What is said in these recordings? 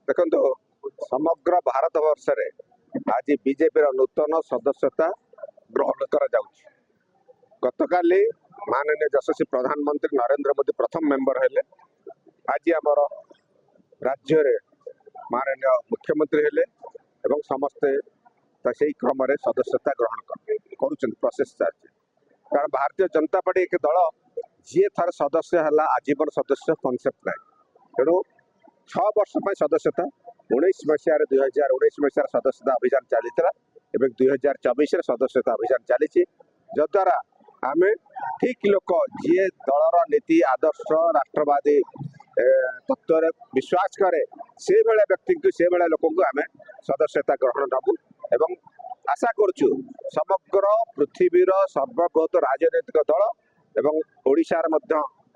देखो समग्र भारत वर्ष आज बीजेपी नूतन सदस्यता ग्रहण कर गतकाली माननीय यशस्वी प्रधानमंत्री नरेंद्र मोदी प्रथम मेंबर हेले। आज आमर राज्य माननीय मुख्यमंत्री हेले एवं समस्ते से क्रम सदस्यता ग्रहण कर प्रोसेस चलती। कारण भारतीय जनता पार्टी एक दल जी थर सदस्य है आजीवन सदस्य कनसेप्ट ना तेणु 6 वर्ष सदस्यता 19 मसीह 2019 मसीह सदस्यता अभियान चली 2024 सदस्यता अभियान चली जद्वारा आम ठीक लोक जी दलर नीति आदर्श राष्ट्रवादी तत्व विश्वास करे से भाया व्यक्ति से भाया लोक आम सदस्यता ग्रहण नबू एवं आशा करुचु समग्र पृथ्वीर सर्वबृहत राजनैतिक दल एवं ओडिशार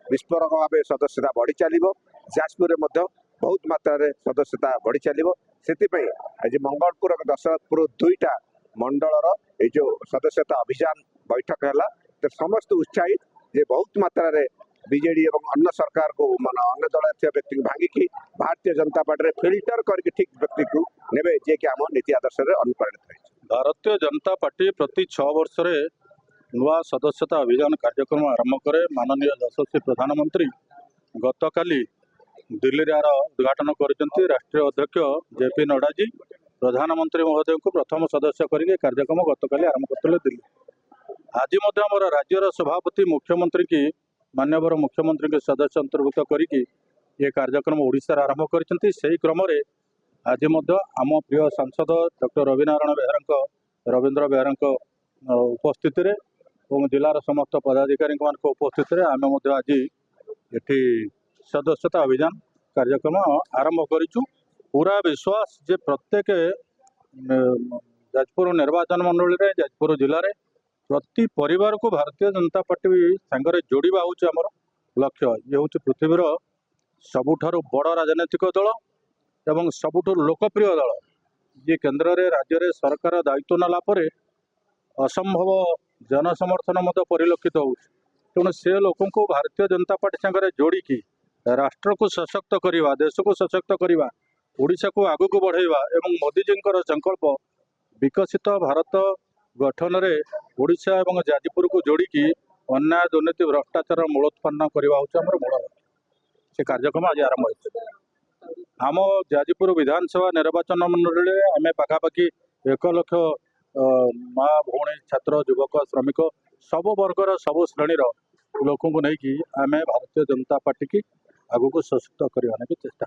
विस्फोरक भाव सदस्यता बढ़ी चलो। जाजपुर बहुत मात्रा सदस्यता बढ़ी चलो। से आज मंगलपुर और दशरथपुर दुईटा मंडलर ये जो सदस्यता अभियान बैठक है तो समस्त उत्साहित जे बहुत मात्रा बीजेडी और अन्य सरकार को मान अन्य दल व्यक्ति को भांगिकी भारतीय जनता पार्टी फिल्टर करके ठीक व्यक्ति को नेबे जे कि आम नीति आदर्श अनुप्राणित है। भारतीय जनता पार्टी प्रति 6 वर्ष नुआ सदस्यता अभियान कार्यक्रम आरंभ करे। माननीय यशस्वी प्रधानमंत्री गतकाली दिल्ली यार उद्घाटन कर राष्ट्रीय अध्यक्ष जेपी नड्डा जी प्रधानमंत्री महोदय को प्रथम सदस्य करके कार्यक्रम गतकाली आरंभ करते दिल्ली। आज आम राज्यर सभापति मुख्यमंत्री की मान्यवर मुख्यमंत्री के सदस्य अंतर्भुक्त करी ये कार्यक्रम ओडिशा आरंभ कर क्रम आज आम प्रिय सांसद डॉक्टर रवींद्र बेहरा उपस्थित और जिलार समस्त पदाधिकारी उपस्थित आम आज ये सदस्यता अभियान कार्यक्रम आरंभ करूँ। पूरा विश्वास जे प्रत्येक जाजपुर निर्वाचन मंडल में जाजपुर जिले में प्रति परिवार को भारतीय जनता पार्टी सांगरे जोड़ा हूँ आमर लक्ष्य। ये हूँ पृथ्वीर सबुठारु बड़ राजनैतिक दल एवं सबुठु लोकप्रिय दल ये केन्द्र में राज्य में सरकार दायित्व नाला असंभव जनसमर्थन परिलक्षित हो। तेणु से लोक भारतीय जनता पार्टी सांगरे जोड़ी राष्ट्र को सशक्त करवा देश को सशक्त करवा ओडिशा को आगु को बढ़ावा एवं मोदीजी संकल्प विकसित भारत गठन में ओडिशा एवं जाजपुर को जोड़ी अन्याय दुर्नीति भ्रष्टाचार मूलोत्पन्न करवा हूँ मूल से कार्यक्रम आज आरंभ हो। आम जाजपुर विधानसभा निर्वाचन मंडल में आम पाखापाखि 1 लाख माँ भौणी छात्र युवक श्रमिक सब वर्गर सब श्रेणी लोक को लेकिन आम भारतीय जनता पार्टी की आगू को सशक्त करने की चेष्टा।